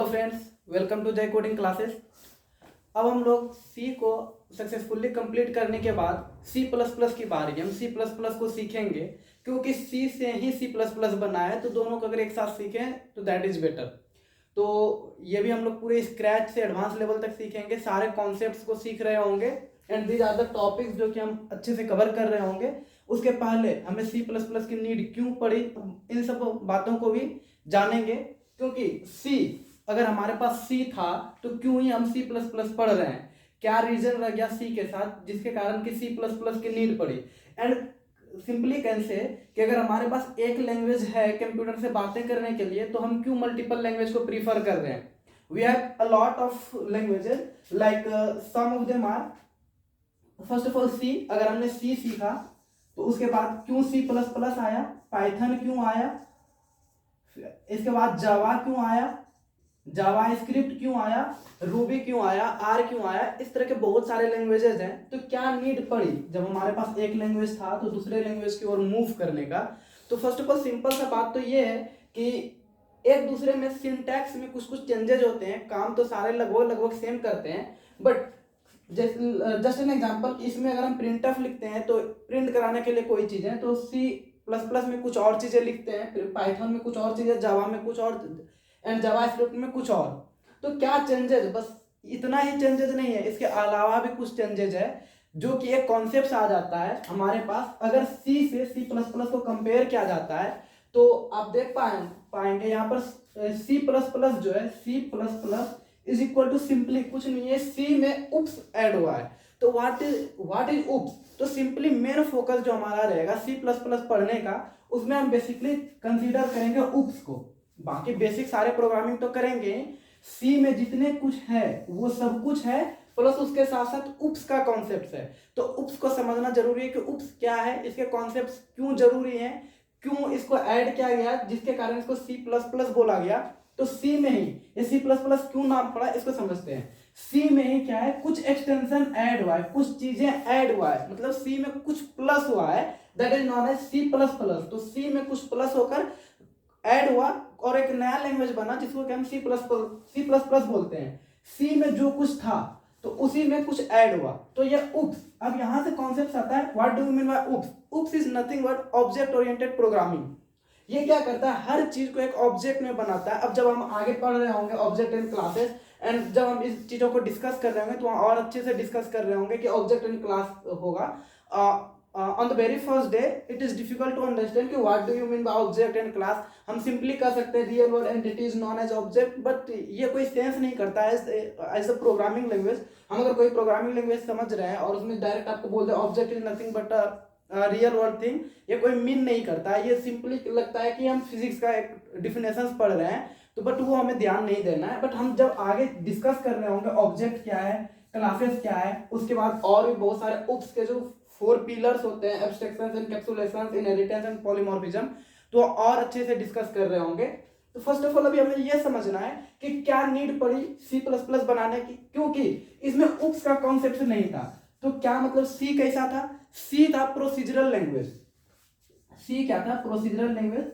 Friends, welcome to जय coding classes. अब हम लोग सी को सक्सेसफुली कंप्लीट करने के बाद सी प्लस प्लस की बारी है। हम सी प्लस प्लस को सीखेंगे क्योंकि सी से ही सी प्लस प्लस बना है, तो दोनों को अगर एक साथ सीखें तो दैट इज बेटर। तो ये भी हम लोग पूरे स्क्रैच से एडवांस लेवल तक सीखेंगे, सारे कॉन्सेप्ट्स को सीख रहे होंगे and these are the topics जो कि हम अच्छे से कवर कर रहे होंगे। उसके पहले हमें सी प्लस प्लस की नीड क्यों पड़ी, इन सब बातों को भी जानेंगे। क्योंकि सी, अगर हमारे पास सी था तो क्यों ही हम सी प्लस प्लस पढ़ रहे हैं, क्या रीजन रह गया सी के साथ जिसके कारण कि सी प्लस प्लस की नीड पड़ी। एंड सिंपली कैन से कि अगर हमारे पास एक लैंग्वेज है कंप्यूटर से बातें करने के लिए, तो हम क्यों मल्टीपल लैंग्वेज को प्रीफर कर रहे हैं। We have a lot of languages like some of them are, first of all C. अगर हमने सी सीखा तो उसके बाद क्यों सी प्लस प्लस आया, पाइथन क्यों आया, इसके बाद जावा क्यों आया, जावा स्क्रिप्ट क्यों आया, रूबी क्यों आया, आर क्यों आया। इस तरह के बहुत सारे लैंग्वेजेस हैं। तो क्या नीड पड़ी जब हमारे पास एक लैंग्वेज था तो दूसरे लैंग्वेज की ओर मूव करने का। तो फर्स्ट ऑफ ऑल सिंपल सा बात तो ये है कि एक दूसरे में सिंटैक्स में कुछ कुछ चेंजेज होते हैं, काम तो सारे लगभग लगभग सेम करते हैं, बट जस्ट एन एग्जाम्पल, इसमें अगर हम प्रिंट एफ लिखते हैं तो प्रिंट कराने के लिए कोई चीज़ें, तो सी प्लस प्लस में कुछ और चीज़ें लिखते हैं, पाइथन में कुछ और चीज़ें, जावा में कुछ और एंड जावा स्क्रिप्ट में कुछ और। तो क्या चेंजेज, बस इतना ही चेंजेज नहीं है, इसके अलावा भी कुछ चेंजेज है जो कि एक कॉन्सेप्ट आ जाता है हमारे पास। अगर सी से सी प्लस प्लस को कंपेयर किया जाता है तो आप देख पाएंगे यहाँ पर सी प्लस प्लस जो है, C plus plus is equal to simply कुछ नहीं है, सी में उप्स ऐड हुआ है। तो व्हाट इज उप्स। तो सिंपली मेन फोकस जो हमारा रहेगा सी प्लस प्लस पढ़ने का, उसमें हम बेसिकली कंसीडर करेंगे उप्स को। बाकी बेसिक सारे प्रोग्रामिंग तो करेंगे, सी में जितने कुछ है वो सब कुछ है, प्लस उसके साथ साथ उप्स का कॉन्सेप्ट है। तो उप्स को समझना जरूरी है कि उप्स क्या है, इसके कॉन्सेप्ट क्यों जरूरी है, क्यों इसको ऐड किया गया जिसके कारण इसको सी प्लस प्लस बोला गया। तो सी में ही ये सी प्लस प्लस क्यों नाम पड़ा, इसको समझते हैं। सी में ही क्या है, कुछ एक्सटेंशन ऐड हुआ है, कुछ चीजें ऐड हुआ है, मतलब सी में कुछ प्लस हुआ है, that is known as C plus plus. तो सी में कुछ प्लस होकर ऐड हुआ और एक नया लैंग्वेज बना जिसको हम सी प्लस प्लस बोलते हैं। सी में जो कुछ था तो उसी में कुछ ऐड हुआ, तो ये उप्स। अब यहां से कॉन्सेप्ट आता है, what do you mean bye oops. Oops is nothing but object oriented programming. ये क्या करता है, हर चीज को एक ऑब्जेक्ट में बनाता है। अब जब हम आगे पढ़ रहे होंगे ऑब्जेक्ट इन क्लासेस एंड जब हम इस चीजों को डिस्कस कर रहे होंगे तो और अच्छे से डिस्कस कर रहे होंगे कि ऑब्जेक्ट इन क्लास होगा। On the very first day it is difficult to understand कि what do you mean by object and class. हम सिंपली कह सकते हैं real world entity is known as object, but ये कोई सेंस नहीं करता है एज अ प्रोग्रामिंग लैंग्वेज। हम अगर कोई प्रोग्रामिंग लैंग्वेज समझ रहे हैं और उसमें डायरेक्ट आपको बोल दे object is nothing but real world thing, ये कोई मीन नहीं करता है। ये सिंपली लगता है कि हम फिजिक्स का एक डिफिनेशन पढ़ रहे हैं, तो बट वो हमें ध्यान नहीं देना है। बट हम जब आगे डिस्कस कर रहे होंगे ऑब्जेक्ट क्या है, क्लासेस क्या है, उसके बाद और भी बहुत सारे उप्स के जो 4 पिलर्स होते हैं, एब्स्ट्रैक्शंस, एनकैप्सुलेशंस, इनहेरिटेंस एंड पॉलीमॉर्फिज्म, तो और अच्छे से डिस्कस कर रहे होंगे। तो फर्स्ट ऑफ ऑल अभी हमें यह समझना है कि क्या नीड पड़ी सी प्लस प्लस बनाने की, क्योंकि इसमें उप्स का कॉन्सेप्ट नहीं था। तो क्या मतलब सी कैसा था, सी था प्रोसीजरल लैंग्वेज। सी क्या था, प्रोसीजरल लैंग्वेज।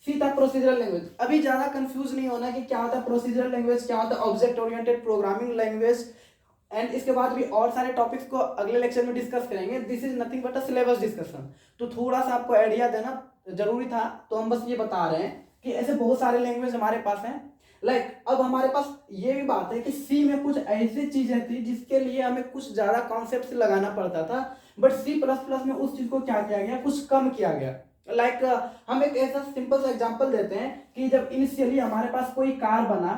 सी था प्रोसीजरल लैंग्वेज। अभी ज्यादा कंफ्यूज नहीं होना कि क्या होता है प्रोसीजरल लैंग्वेज, क्या होता है object oriented programming language. And इसके बाद भी और सारे टॉपिक्स को अगले लेक्चर में डिस्कस करेंगे। This is nothing but a syllabus discussion. तो थोड़ा सा आपको आइडिया देना जरूरी था, तो हम बस ये बता रहे हैं कि ऐसे बहुत सारे लैंग्वेज हमारे पास हैं। अब हमारे पास ये भी बात है कि सी में कुछ ऐसी चीजें थी जिसके लिए हमें कुछ ज्यादा कॉन्सेप्ट लगाना पड़ता था, बट सी प्लस प्लस में उस चीज को क्या किया गया, कुछ कम किया गया। हम एक ऐसा सिंपल सा एग्जांपल देते हैं कि जब इनिशियली हमारे पास कोई कार बना,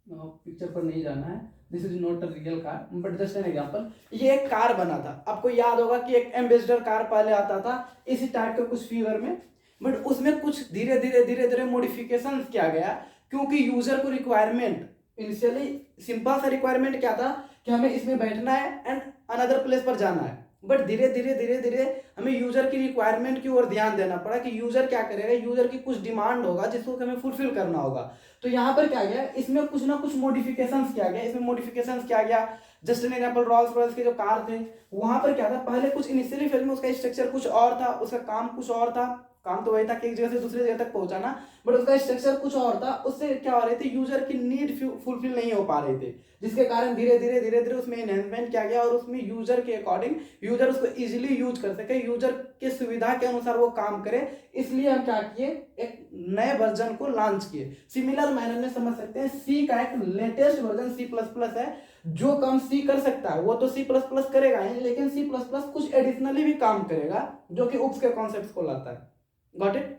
पिक्चर पर नहीं जाना है, this is not a real car but just an example. ये एक कार बना था, आपको याद होगा कि एक एम्बेसडर कार पहले आता था इसी टाइप के कुछ फिगर में, बट उसमें कुछ धीरे धीरे मॉडिफिकेशन किया गया क्योंकि यूजर को रिक्वायरमेंट, इनिशियली सिंपल सा रिक्वायरमेंट क्या था कि हमें इसमें बैठना है एंड अनदर प्लेस पर जाना है, बट धीरे धीरे हमें यूजर की रिक्वायरमेंट की ओर ध्यान देना पड़ा कि यूजर क्या करेगा, यूजर की कुछ डिमांड होगा जिसको हमें फुलफिल करना होगा। तो यहाँ पर क्या गया, इसमें कुछ ना कुछ मॉडिफिकेशंस किया गया। इसमें मॉडिफिकेशंस किया गया just an example Rolls Royce के जो कार थे, वहां पर क्या था, पहले कुछ इनिशियली फेज में उसका स्ट्रक्चर कुछ और था, उसका काम कुछ और था, काम तो वही था कि एक जगह से दूसरी जगह तक पहुंचाना, बट उसका स्ट्रक्चर कुछ और था। उससे क्या हो रही थी, यूजर की नीड फुलफिल नहीं हो पा रही थी, जिसके कारण धीरे धीरे उसमें इन्हेंसमेंट किया गया और उसमें यूजर के अकॉर्डिंग यूजर उसको इजीली यूज कर सके, यूजर के सुविधा के अनुसार वो काम करे, इसलिए हम क्या किए, एक नए वर्जन को लॉन्च किए। सिमिलर मैनर में समझ सकते हैं, सी का एक लेटेस्ट वर्जन C++ है, जो काम सी कर सकता है वो तो C++ करेगा ही, लेकिन C++ कुछ एडिशनली भी काम करेगा जो कि UPS के कॉन्सेप्ट को लाता है। Got it.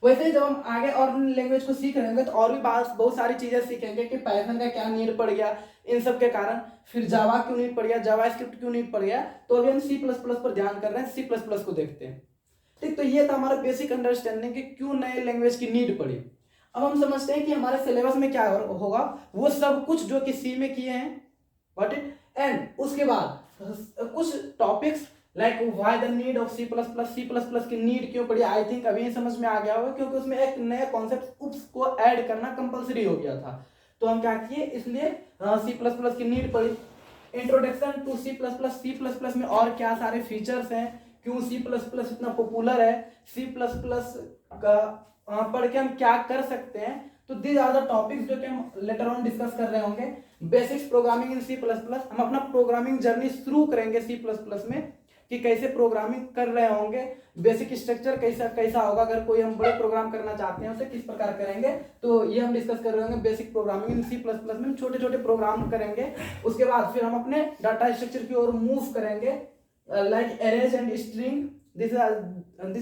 वैसे ही जब हम आगे और लैंग्वेज को सीख रहे होंगे तो और भी बहुत सारी चीजें सीखेंगे कि पाइथन का क्या नीड पड़ गया इन सब के कारण, फिर जावा क्यों नीड पड़ गया, जावास्क्रिप्ट क्यों नीड पड़ गया। तो अभी हम C++ पर ध्यान कर रहे हैं, C++ को देखते हैं। ठीक, तो ये था हमारा बेसिक अंडरस्टैंडिंग कि क्यों नए लैंग्वेज की नीड पड़ी। अब हम समझते हैं कि हमारे सिलेबस में क्या होगा, वो सब कुछ जो कि सी में किए हैं, गॉट इट। एंड उसके बाद कुछ topics like why the need of C++, C++ की नीड क्यों पड़ी, आई थिंक अभी समझ में आ गया होगा, क्योंकि उसमें एक नया कॉन्सेप्ट UPS को ऐड करना कंपलसरी हो गया था, तो हम क्या किए, इसलिए C++ की नीड पड़ी। इंट्रोडक्शन टू C++, C++ में और क्या सारे फीचर्स हैं, क्यों C++ इतना पॉपुलर है, C++ का पढ़ के हम क्या कर सकते हैं। तो दीज आर द टॉपिक्स जो कि हम लेटर ऑन डिस्कस कर रहे होंगे। बेसिक्स प्रोग्रामिंग इन C++, हम अपना प्रोग्रामिंग जर्नी शुरू करेंगे C++ में कि कैसे प्रोग्रामिंग कर रहे होंगे, बेसिक स्ट्रक्चर कैसा होगा, अगर कोई हम बड़े प्रोग्राम करना चाहते हैं उसे किस प्रकार करेंगे, तो ये हम डिस्कस कर रहे होंगे। बेसिक प्रोग्रामिंग इन C++ में छोटे छोटे प्रोग्राम करेंगे। उसके बाद फिर हम अपने डाटा स्ट्रक्चर की ओर मूव करेंगे, like arrays and string, this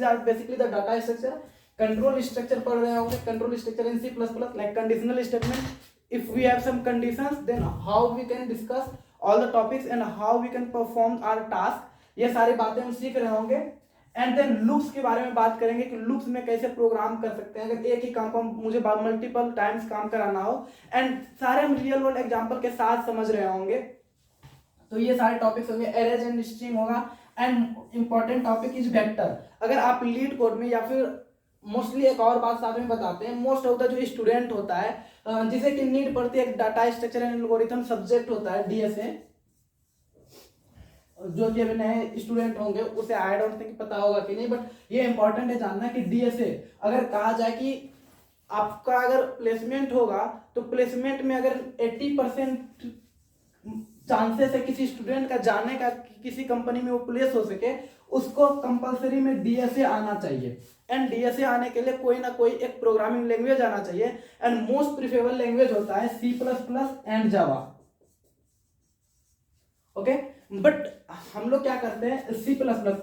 are basically the data structure. Control structure पढ़ रहे होंगे, control structure in C++, like conditional statement, if we have some conditions then how we can discuss all the topics and how we can perform our task, ये सारी बातें हम सीख रहे होंगे। एंड देन लूप्स के बारे में बात करेंगे कि लूप्स में कैसे प्रोग्राम कर सकते हैं, अगर एक ही काम को मुझे मल्टीपल टाइम्स काम कराना हो, एंड सारे हम रियल वर्ल्ड एग्जांपल के साथ समझ रहे होंगे। तो ये सारे टॉपिक्स होंगे, एरेज एंड स्ट्रिंग होगा, and important topic is vector. अगर आप लीड कोड में या फिर मोस्टली एक और बात साथ में बताते हैं, मोस्ट ऑफ द जो स्टूडेंट होता है जिसे कि नीड पड़ती है, data structure and algorithm subject होता है DSA, जो कि अभी नए स्टूडेंट होंगे उसे आई डोंट थिंक पता होगा कि नहीं, बट ये इंपॉर्टेंट है जानना कि DSA अगर कहा जाए कि आपका अगर प्लेसमेंट होगा तो प्लेसमेंट में अगर 80% चांसेस है किसी स्टूडेंट का जाने का किसी कंपनी में वो प्लेस हो सके, उसको कंपलसरी में DSA आना चाहिए। एंड DSA आने के लिए कोई ना कोई एक प्रोग्रामिंग लैंग्वेज आना चाहिए, एंड मोस्ट प्रिफरेबल लैंग्वेज होता है C++ and Java. Okay, but हम लोग क्या करते हैं C++,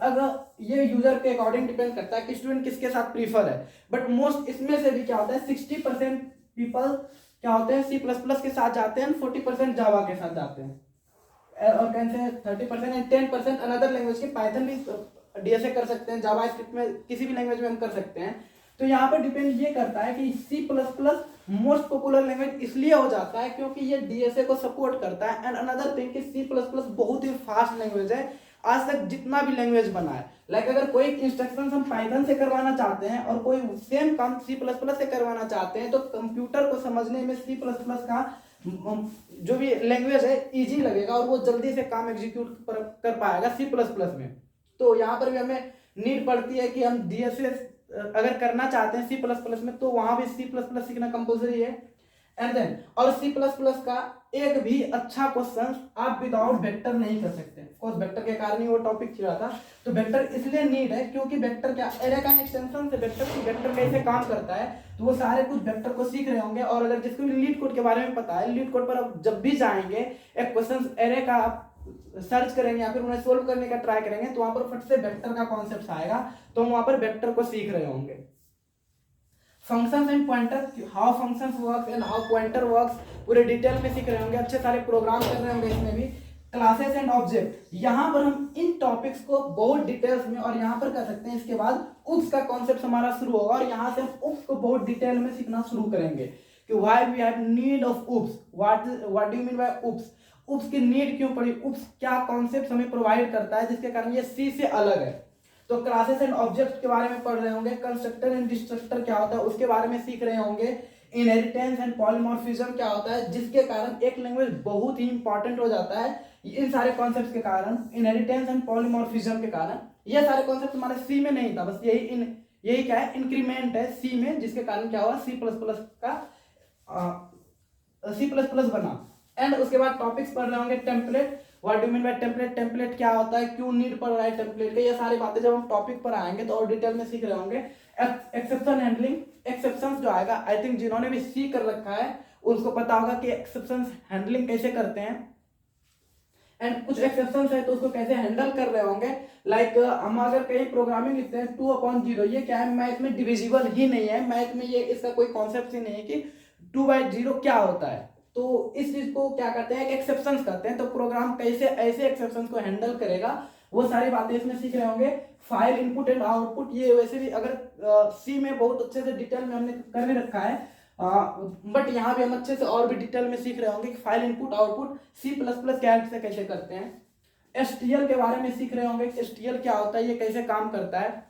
अगर ये यूजर के अकॉर्डिंग डिपेंड करता है कि स्टूडेंट किसके साथ प्रीफर है, बट मोस्ट इसमें से भी क्या होता है 60% पीपल क्या होते हैं C++ के साथ जाते हैं, 40% जावा के साथ जाते हैं, और कैसे 30% एंड 10% अनदर लैंग्वेज के, पाइथन भी DSA कर सकते हैं, जावास्क्रिप्ट में किसी भी लैंग्वेज में हम कर सकते हैं। तो यहाँ पर डिपेंड ये करता है कि C++ मोस्ट पॉपुलर लैंग्वेज इसलिए हो जाता है क्योंकि ये DSA को सपोर्ट करता है, एंड अनदर थिंग कि C++ बहुत ही फास्ट लैंग्वेज है, आज तक जितना भी लैंग्वेज बना है। लाइक अगर कोई इंस्ट्रक्शन हम पाइथन से करवाना चाहते हैं और कोई सेम काम C++ से करवाना चाहते हैं, तो कंप्यूटर को समझने में C++ का जो भी लैंग्वेज है इजी लगेगा और वो जल्दी से काम एग्जीक्यूट कर पाएगा C++ में। तो यहाँ पर भी हमें नीड पड़ती है कि हम DSA अगर करना चाहते हैं C++ में, तो वहां भी C++ सीखना कंपलसरी है। एंड देन और C++ का एक भी अच्छा क्वेश्चन आप विदाउट वेक्टर नहीं कर सकते, ऑफकोर्स वेक्टर के कारण ही वो टॉपिक छिड़ा था। तो वेक्टर इसलिए नीड है क्योंकि वेक्टर क्या, एरे का एक्सटेंशन से वेक्टर कैसे काम करता है, तो वो सारे कुछ वेक्टर को सीख रहे होंगे। और अगर जिसको भी लीड कोड के बारे में पता है, लीड कोड पर आप जब भी जाएंगे एक क्वेश्चन एरे का आप सर्च करेंगे या फिर उन्हें सोल्व करने का ट्राई करेंगे, तो वहां पर फट से वेक्टर का कॉन्सेप्ट आएगा, तो हम वहां पर वेक्टर को सीख रहे होंगे। Functions and pointer, how functions works and how pointer works पूरे डिटेल में सीख रहे होंगे, अच्छे सारे प्रोग्राम कर रहे होंगे इसमें भी। क्लासेस एंड ऑब्जेक्ट, यहाँ पर हम इन टॉपिक्स को बहुत डिटेल्स में और यहाँ पर कर सकते हैं। इसके बाद UPS का कॉन्सेप्ट हमारा शुरू होगा और यहाँ से हम UPS को बहुत डिटेल में सीखना शुरू करेंगे कि why we have need of UPS, what do you mean by UPS, UPS की नीड क्यों पड़ी, UPS क्या कॉन्सेप्ट हमें प्रोवाइड करता है जिसके कारण ये C से अलग है। तो क्लासेस एंड ऑब्जेक्ट के बारे में पढ़ रहे होंगे, कंस्ट्रक्टर एंड डिस्ट्रक्टर क्या होता है उसके बारे में सीख रहे होंगे, इनहेरिटेंस एंड पॉलीमॉर्फिज्म क्या होता है, जिसके कारण एक लैंग्वेज बहुत ही इंपॉर्टेंट हो जाता है इन सारे कॉन्सेप्ट्स के कारण, इनहेरिटेंस एंड पॉलीमॉर्फिज्म के कारण। ये सारे कॉन्सेप्ट हमारे सी में नहीं था, बस यही क्या है, इंक्रीमेंट है सी में, जिसके कारण क्या हुआ, सी प्लस प्लस बना। एंड उसके बाद टॉपिक्स पढ़ रहे होंगे, template, what do mean by template, template क्या होता है, क्यों नीड पड़ रहा है टेम्पलेट का, ये सारी बातें जब हम टॉपिक पर आएंगे तो और डिटेल में सीख रहे होंगे। एक्सेप्शन हैंडलिंग, एक्सेप्शंस जो आएगा, आई थिंक जिन्होंने भी सी कर रखा है उनको पता होगा कि एक्सेप्शंस हैंडलिंग कैसे करते हैं। एंड कुछ एक्सेप्शंस है तो उसको कैसे हैंडल कर रहे होंगे। लाइक हम अगर कहीं प्रोग्रामिंग लिखते हैं 2/0, ये क्या है, मैथ में डिविजिबल ही नहीं है, मैथ में ये इसका कोई कॉन्सेप्ट ही नहीं है कि 2/0 क्या होता है। तो इस चीज को क्या करते हैं, एक्सेप्शंस करते हैं। तो प्रोग्राम कैसे ऐसे एक्सेप्शंस को हैंडल करेगा, वो सारी बातें इसमें सीख रहे होंगे। फाइल इनपुट एंड आउटपुट, ये वैसे भी अगर सी में बहुत अच्छे से डिटेल में हमने कर रखा है, बट यहाँ भी हम अच्छे से और भी डिटेल में सीख रहे होंगे कि फाइल इनपुट आउटपुट C++ कैट से कैसे करते हैं। STL के बारे में सीख रहे होंगे, STL क्या होता है, ये कैसे काम करता है।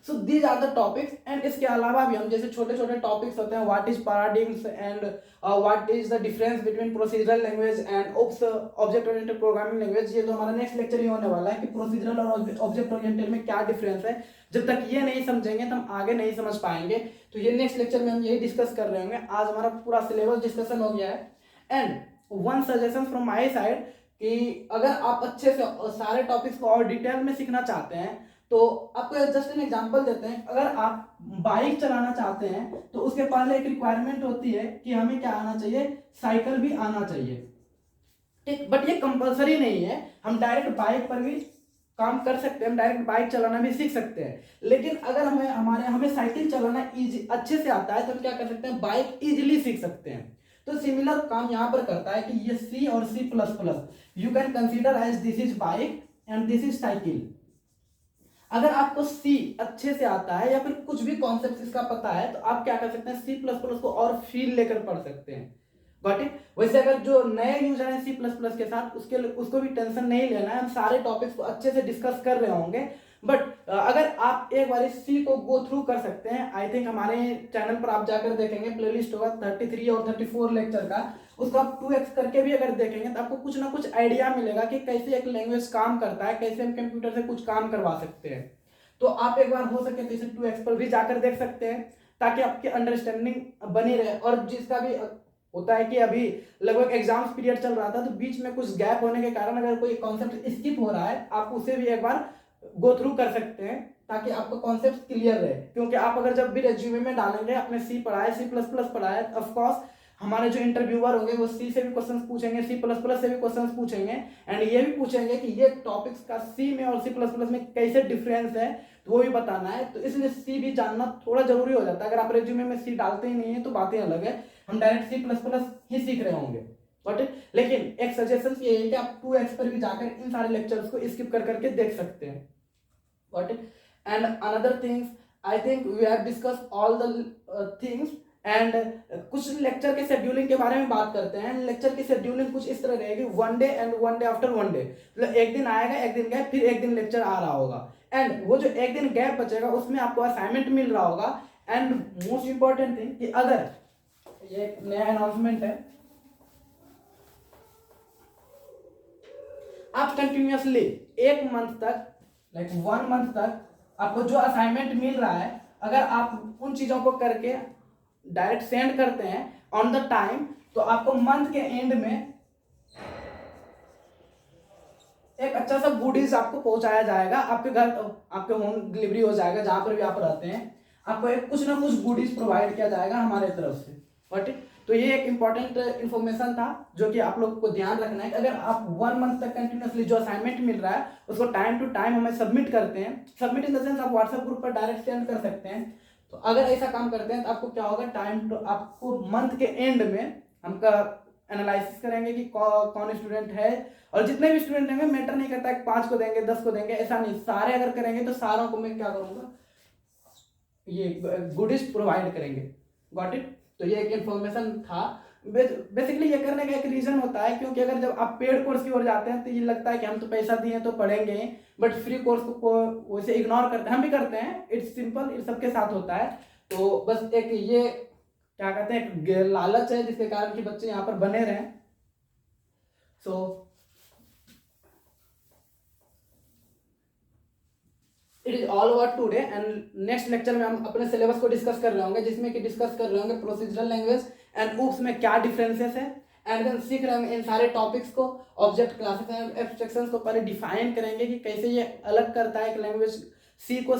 So these are the topics. And इसके अलावा भी हम जैसे छोटे छोटे टॉपिक्स होते हैं, what is paradigms and what is the difference between procedural language and object oriented programming language, ये तो हमारा नेक्स्ट लेक्चर ही होने वाला है कि प्रोसीजरल और ऑब्जेक्ट ओरिएंटेड में क्या डिफरेंस है। जब तक ये नहीं समझेंगे तो हम आगे नहीं समझ पाएंगे। तो ये नेक्स्ट लेक्चर में हम यही डिस्कस कर रहे होंगे। आज हमारा पूरा सिलेबस डिस्कशन हो गया है। And one suggestion from my side कि अगर आप अच्छे से सारे टॉपिक्स को और डिटेल में सीखना चाहते हैं तो आपको जस्ट एन एग्जांपल देते हैं। अगर आप बाइक चलाना चाहते हैं तो उसके पहले एक रिक्वायरमेंट होती है कि हमें क्या आना चाहिए, साइकिल भी आना चाहिए, ठीक। बट ये कंपलसरी नहीं है, हम डायरेक्ट बाइक पर भी काम कर सकते हैं, हम डायरेक्ट बाइक चलाना भी सीख सकते हैं। लेकिन अगर हमें साइकिल चलाना इजी अच्छे से आता है तो हम क्या कर सकते हैं, बाइक इजिली सीख सकते हैं। तो सिमिलर काम यहाँ पर करता है कि ये C और C++, you can consider as this is bike and this is cycle. अगर आपको C अच्छे से आता है या फिर कुछ भी कॉन्सेप्ट इसका पता है तो आप क्या कर सकते हैं, C++ को और फील लेकर पढ़ सकते हैं। Got it. वैसे अगर जो नए यूजर हैं C++ के साथ, उसको भी टेंशन नहीं लेना है, हम सारे टॉपिक्स को अच्छे से डिस्कस कर रहे होंगे। बट अगर आप एक बार C को गो थ्रू कर सकते हैं, आई थिंक हमारे चैनल पर आप जाकर देखेंगे, प्लेलिस्ट होगा 33 और 34 लेक्चर का, उसको आप 2x करके भी अगर देखेंगे तो आपको कुछ ना कुछ आइडिया मिलेगा कि कैसे एक लैंग्वेज काम करता है, कैसे हम कंप्यूटर से कुछ काम करवा सकते हैं। तो आप एक बार हो सके तो इसे 2x पर भी जाकर देख सकते हैं ताकि आपकी अंडरस्टैंडिंग बनी रहे। और जिसका भी होता है कि अभी लगभग एग्जाम्स पीरियड चल रहा था तो बीच में कुछ गैप होने के कारण अगर कोई कॉन्सेप्ट स्किप हो रहा है, आप उसे भी एक बार गो थ्रू कर सकते हैं ताकि आपका कॉन्सेप्ट क्लियर रहे। क्योंकि आप अगर जब भी रेज्यूमे में डालेंगे अपने C पढ़ा है, C++ पढ़ा है, ऑफ कोर्स हमारे जो इंटरव्यूअर होंगे वो C से भी क्वेश्चंस पूछेंगे, C++ से भी क्वेश्चंस पूछेंगे, एंड ये भी पूछेंगे कि ये टॉपिक्स का C में और C++ में कैसे डिफरेंस है, तो वो भी बताना है। तो इसलिए C भी जानना थोड़ा जरूरी हो जाता है। अगर आप रेज्यूमे में C डालते ही नहीं है तो बातें अलग है, हम डायरेक्ट C++ ही सीख रहे होंगे। बट लेकिन एक सजेशन ये है कि आप 2x पर भी जाकर इन सारे लेक्चर्स को स्किप कर करके देख सकते हैं। Got it? And another things, I think we have discussed all the things and कुछ लेक्चर के शेड्यूलिंग के बारे में बात करते हैं। लेक्चर की शेड्यूलिंग कुछ इस तरह रहेगी, 1 day and 1 day after 1 day, मतलब एक दिन आएगा, एक दिन गैप, फिर एक दिन लेक्चर आ रहा होगा। एंड वो जो एक दिन गैप बचेगा उसमें आपको असाइनमेंट मिल रहा होगा। एंड मोस्ट इंपॉर्टेंट थिंग कि अगर ये नया अनाउंसमेंट है, आप कंटिन्यूअसली एक मंथ तक, लाइक 1 मंथ तक आपको जो असाइनमेंट मिल रहा है, अगर आप उन चीजों को करके डायरेक्ट सेंड करते हैं ऑन द टाइम, तो आपको मंथ के एंड में एक अच्छा सा गुडीज आपको पहुंचाया जाएगा, आपके घर, आपके होम डिलीवरी हो जाएगा, जहां पर भी आप रहते हैं आपको एक कुछ ना कुछ गुडीज प्रोवाइड किया जाएगा हमारे तरफ से। बट तो ये एक इंपॉर्टेंट इन्फॉर्मेशन था जो कि आप लोग को ध्यान रखना है कि अगर आप 1 मंथ तक कंटिन्यूसली जो असाइनमेंट मिल रहा है उसको टाइम टू टाइम हमें सबमिट करते हैं, सबमिट इन द सेंस आप व्हाट्सएप ग्रुप पर डायरेक्ट सेंड कर सकते हैं। तो अगर ऐसा काम करते हैं तो आपको क्या होगा, टाइम टू आपको मंथ के एंड में हमका एनालिसिस करेंगे कि कौन स्टूडेंट है, और जितने भी स्टूडेंट होंगे मैटर नहीं करता है 5 को देंगे 10 को देंगे, ऐसा नहीं, सारे अगर करेंगे तो सारों को मैं क्या करूंगा, ये गुडीज प्रोवाइड करेंगे। Got it. तो ये एक इन्फॉर्मेशन था। बेसिकली ये करने का एक रीजन होता है क्योंकि अगर जब आप पेड कोर्स की ओर जाते हैं तो ये लगता है कि हम तो पैसा दिए तो पढ़ेंगे, बट फ्री कोर्स को वैसे इग्नोर करते हैं, हम भी करते हैं, इट्स सिंपल, ये सबके साथ होता है। तो बस एक ये क्या कहते हैं, एक लालच है जिसके कारण कि बच्चे यहाँ पर बने रहें। So it is all about today and next lecture में हम अपने सिलेबस को डिस्कस कर रहे होंगे, जिसमें कि डिस्कस कर रहे होंगे प्रोसीजरल लैंग्वेज एंड ऊप्स में क्या डिफरेंसेस है, एंड देन सीख रहे होंगे इन सारे टॉपिक्स को, ऑब्जेक्ट क्लासेस एंड एब्स्ट्रैक्शंस को पहले डिफाइन करेंगे कि कैसे ये अलग करता है एक लैंग्वेज सी को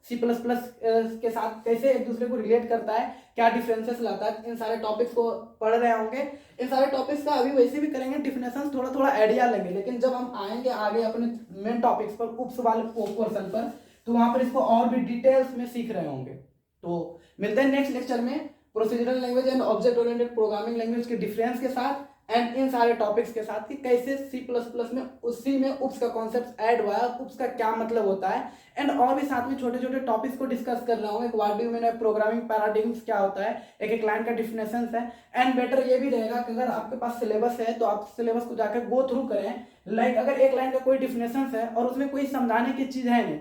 सी प्लस प्लस के साथ कैसे एक दूसरे को रिलेट करता है, क्या डिफरेंसेस लाता है, इन सारे टॉपिक्स को पढ़ रहे होंगे। इन सारे टॉपिक्स का अभी वैसे भी करेंगे डिफिनेशन, थोड़ा थोड़ा आइडिया लेंगे, लेकिन जब हम आएंगे आगे अपने मेन टॉपिक्स पर, उप्स वाले पोर्शन पर, तो वहां पर इसको और भी डिटेल्स में सीख रहे होंगे। तो मिलते हैं नेक्स्ट लेक्चर में procedural language and object oriented programming language के डिफरेंस के साथ एंड इन सारे टॉपिक्स के साथ कि कैसे C++ में उसी में उप्स का कॉन्सेप्ट ऐड हुआ है, उप्स का क्या मतलब होता है, एंड और भी साथ में छोटे छोटे टॉपिक्स को डिस्कस कर रहा हूँ। एक what do you mean programming paradigms क्या होता है, एक लाइन का डिफिनेशन है, एंड बेटर ये भी रहेगा कि अगर आपके पास सिलेबस है तो आप सिलेबस को जाकर गो थ्रू करें। लाइक अगर एक लाइन का कोई डिफिनेशन है और उसमें कोई समझाने की चीज है नहीं,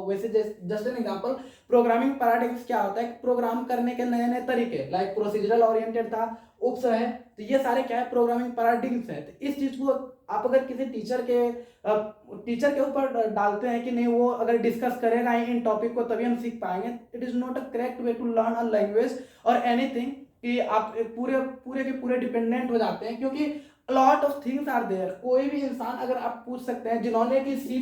वैसे just an example, programming paradigms क्या होता है, प्रोग्राम करने के नए नए तरीके, लाइक प्रोसीजरल ओरिएंटेड था, उप्स है, तो ये सारे क्या है, प्रोग्रामिंग पैराडिग्म्स है। तो इस चीज को आप अगर किसी टीचर के ऊपर डालते हैं कि नहीं वो अगर डिस्कस करेगा इन टॉपिक को तभी हम सीख पाएंगे, it is not a correct way to learn a language और एनीथिंग, कि आप पूरे पूरे के पूरे डिपेंडेंट हो जाते हैं, क्योंकि lot of things are there. कोई भी इंसान अगर आप पूछ सकते हैं जिन्होंने कि C++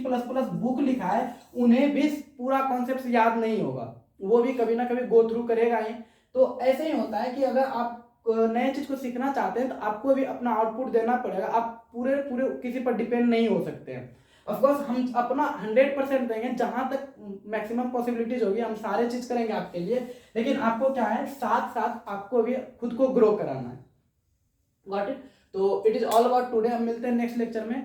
बुक लिखा है, उन्हें भी पूरा कॉन्सेप्ट याद नहीं होगा, वो भी कभी ना कभी गो थ्रू करेगा ही। तो ऐसे ही होता है कि अगर आप नए चीज को सीखना चाहते हैं तो आपको भी अपना आउटपुट देना पड़ेगा, आप पूरे पूरे किसी पर डिपेंड नहीं हो सकते हैं। ऑफकोर्स हम अपना 100% देंगे, जहां तक मैक्सिमम पॉसिबिलिटीज होगी हम सारे चीज करेंगे आपके लिए, लेकिन आपको क्या है, साथ साथ आपको भी खुद को ग्रो कराना है। Got it? तो it is all about today. हम मिलते हैं नेक्स्ट लेक्चर में।